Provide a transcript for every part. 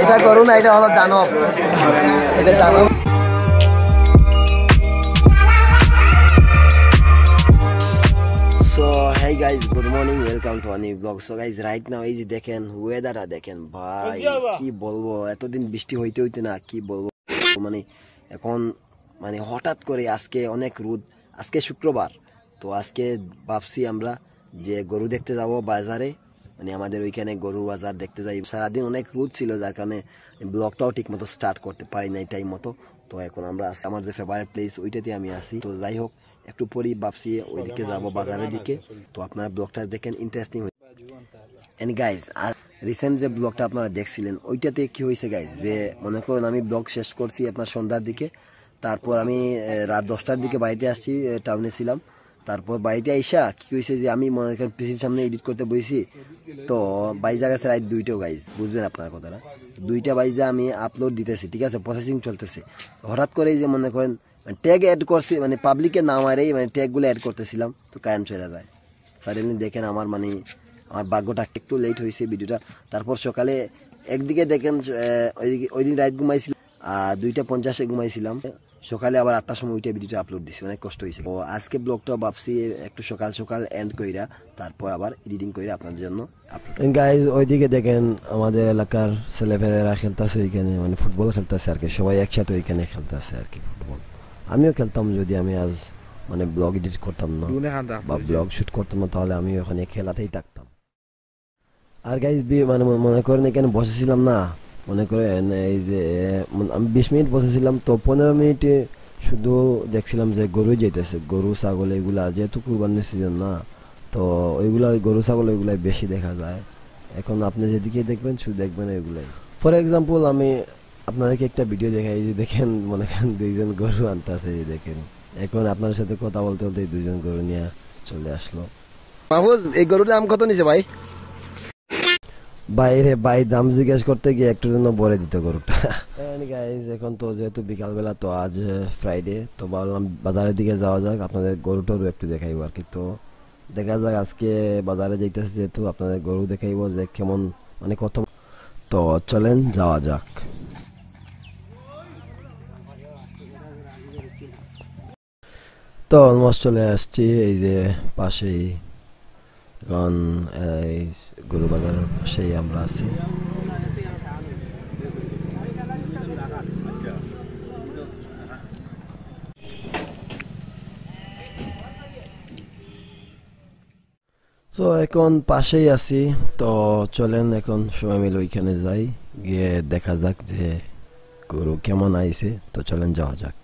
এটা গরু না, এটা হলো দানব। এটা দানব। So hey guys, good morning, welcome to a new vlog. So guys, right now এই যে দেখেন ওয়েদারটা দেখেন ভাই, কি বলবো, এতদিন বৃষ্টি হইতে হইতে না কি বলবো, মানে এখন মানে হঠাৎ করে আজকে অনেক রোদ। আজকে শুক্রবার, তো আজকে ভাবছি আমরা যে গরু দেখতে যাব বাজারে, মানে আমাদের ওইখানে গরু বাজার দেখতে যাই। সারাদিন অনেক রোদ ছিল, যার কারণে ব্লগটাও ঠিক মতো স্টার্ট করতে পারি নাই টাইম মতো। তো এখন আমরা আমার যে ফেভারিট প্লেস ওইটাতে আমি আসি। তো যাই হোক, একটু পরেই ভাবছি ওইদিকে যাব বাজারের দিকে। তো আপনারা ব্লগটা দেখেন, ইন্টারেস্টিং হয়েছে। এন্ড গাইজ, রিসেন্ট যে ব্লগটা আপনারা দেখছিলেন ওইটাতে কি হয়েছে গাইজ, যে মনে করেন আমি ব্লগ শেষ করছি আপনার সন্ধ্যার দিকে, তারপর আমি রাত 10টার দিকে বাড়িতে আসছি, টাউনে ছিলাম। তারপর বাড়িতে আইসা কি হয়েছে যে আমি মনে করেন পিসির সামনে এডিট করতে বসেছি, তো বাইজা গেছে রাত 2টা গাইজ, বুঝবেন আপনার কথাটা। 2টা বাইজা আমি আপলোড দিতেছি, ঠিক আছে, প্রসেসিং চলতেছে। হঠাৎ করে যে মনে করেন ট্যাগ অ্যাড করছি, মানে পাবলিকে না মারেই মানে ট্যাগগুলো অ্যাড করতেছিলাম, তো কারেন্ট চলে যায়। সাডেনলি দেখেন আমার মানে আমার ভাগ্যটা একটু লেট হয়েছে ভিডিওটা। তারপর সকালে একদিকে দেখেন ওই দিন রাত ঘুমাইছিলাম, 2:50 ঘুমাইছিলাম, সকালে আবার 8টার সময় ওইটা ভিডিওটা আপলোড দিছি, অনেক কষ্ট হয়েছে। তো আজকে ব্লগটা ভাবছি একটু সকাল সকাল এন্ড কইরা তারপর আবার এডিটিং কইরা আপনার জন্য আপলোড। গাইজ, ওইদিকে দেখেন আমাদের এলাকার ছেলেপেলেরা খেলতেছে ওইখানে, মানে ফুটবল খেলতেছে আর কি, সবাই একসাথে ওইখানে খেলতেছে আর কি ফুটবল। আমিও খেলতাম, যদি আমি আজ মানে ব্লগ এডিট করতাম না বা ব্লগ শুট করতাম না, তাহলে আমি ওখানে খেলাতেই থাকতাম। আর গাইজ মানে মনে করেন এখানে বসেছিলাম না, মনে করেন এই যে আমি 20 মিনিট বসেছিলাম, তো 15 মিনিটে শুধু দেখছিলাম যে গরু যেতেছে, গরু ছাগল এগুলা, যেহেতু কুরবানির সিজন না, তো ওইগুলা গরু ছাগল ওইগুলাই বেশি দেখা যায়। এখন আপনি যেদিকে দেখবেন শুধু দেখবেন এগুলাই। ফর এক্সাম্পল আমি আপনাদেরকে একটা ভিডিও দেখাই, যে দেখেন মনে করেন 2জন গরু আনতেছে, দেখেন এখন আপনার সাথে কথা বলতে বলতে 2জন গরু নিয়ে চলে আসলো। মাহফুজ, এই গরুর দাম কত নিছে ভাই? বাইরে ভাই দাম জিজ্ঞেস করতে গিয়ে একটু জন্য বলে দিত গরুটা। গাইজ, এখন তো যেহেতু বিকালবেলা, তো আজ ফ্রাইডে, তো ভাবলাম বাজারের দিকে যাওয়া যাক, আপনাদের গরুটারও একটু দেখাইবো আর কি। তো দেখা যাক, আজকে বাজারে যাইতেছে যেহেতু, আপনাদের গরু দেখাইবো যে কেমন মানে কত। তো চলেন যাওয়া যাক। তো অলমোস্ট চলে আসছি, এই যে পাশেই, এখন এই গরু বাজারের পাশেই আমরা আছি। তো এখন পাশেই আছি, তো চলেন এখন সবাই মিলে ওইখানে যাই, গিয়ে দেখা যাক যে গরু কেমন আইছে। তো চলেন যাওয়া যাক।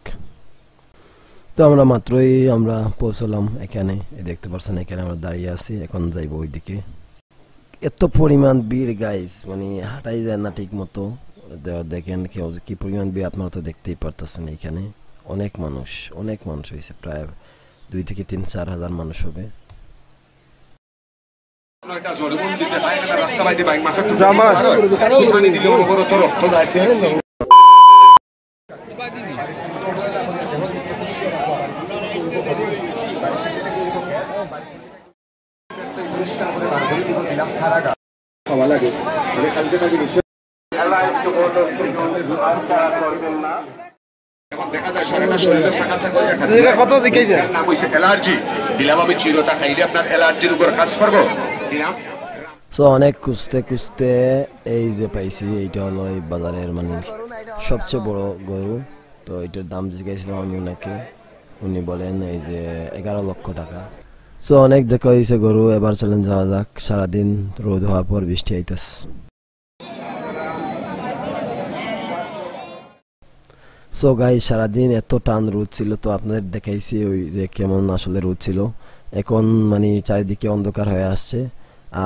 তো আমরা মাত্রই আমরা পৌঁছলাম এখানে, দেখতে পাচ্ছেন এখানে আমরা দাঁড়িয়ে আছি, এখন যাইব ওইদিকে। এত পরিমাণ ভিড় গাইস, মানে হাঁটাই যায় না ঠিক মতো। দেখেন কি পরিমাণ ভিড়, আপনারা তো দেখতেই পারতেছেন। এখানে অনেক মানুষ হয়েছে, প্রায় 2 থেকে 3-4 হাজার মানুষ হবে। কত দিকে নাম হইছে অ্যালার্জি দিলাম আমি, চিরতা খাইলে আপনার অ্যালার্জির উপর কাজ করবো দিলাম। সো অনেক খুঁজতে এই যে পাইছি, এইটা হলো এই বাজারের মানে সবচেয়ে বড় গরু। তো এটার দাম জিজ্ঞাসিলাম আমি ওনাকে, উনি বলেন এই যে 11 লক্ষ টাকা। সো অনেক দেখা হয়েছে গরু, এবার চলেন যাওয়া যাক। সারাদিন রোদ হওয়ার পর বৃষ্টি আইতেছে। সো গাই, সারাদিন এত টান রোদ ছিল, তো আপনাদের দেখাইছি ওই যে কেমন আসলে রোদ ছিল। এখন মানে চারিদিকে অন্ধকার হয়ে আসছে,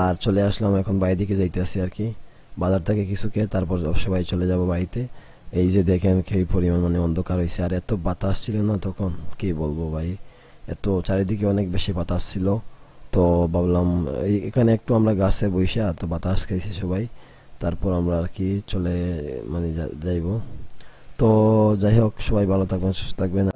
আর চলে আসলাম এখন বাড়ির দিকে যাইতে আসি আর কি। বাজার থেকে কিছু খেয়ে তারপর সবাই চলে যাব বাড়িতে। এই যে দেখেন কি পরিমাণ মানে অন্ধকার হয়েছে, আর এত বাতাস ছিল না তখন, কি বলবো ভাই, এত চারিদিকে অনেক বেশি বাতাস ছিল। তো ভাবলাম এখানে একটু আমরা গাছে বইসা তো বাতাস খাইছি সবাই, তারপর আমরা আর কি চলে মানে যাইব। তো যাই হোক, সবাই ভালো থাকবেন, সুস্থ থাকবেন।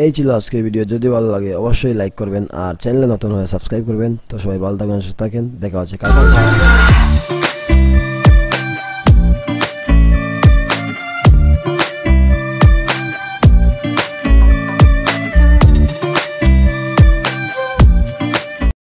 এই ছিল আজকের ভিডিও। যদি ভালো লাগে অবশ্যই লাইক করবেন, আর চ্যানেলে নতুন হয়ে সাবস্ক্রাইব করবেন। তো সবাই ভালো থাকবেন, সুস্থ থাকেন, দেখা হচ্ছে কালকে।